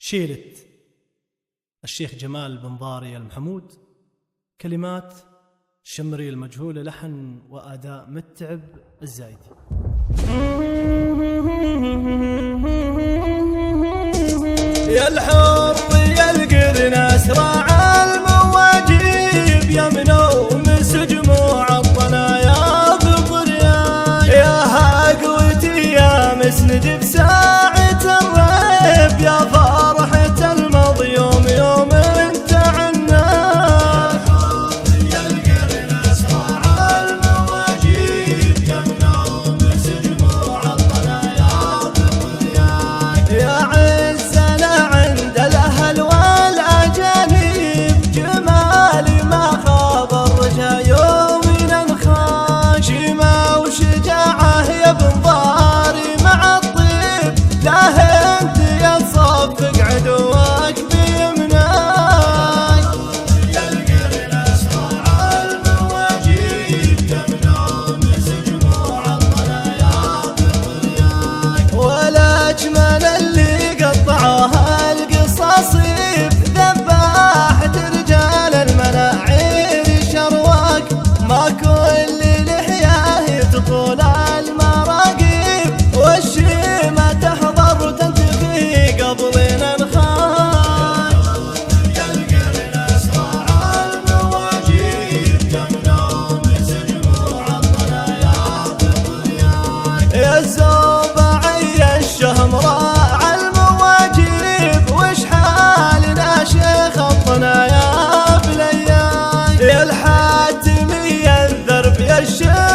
شيلة الشيخ جمال بن ضاري المحمود، كلمات شمري المجهول، لحن وأداء متعب الزايدي. يا الحر يا القرن اسرع المواجيب، يا منوم سجموع الطنايا بضريان، يا هاقوتي يا مسند بساعة الريب، يا فرحة المضيوم يوم انت عنا. يا القرن اسرع المواجيب، يا منوم سجموع الطنايا بضريان، يا الشام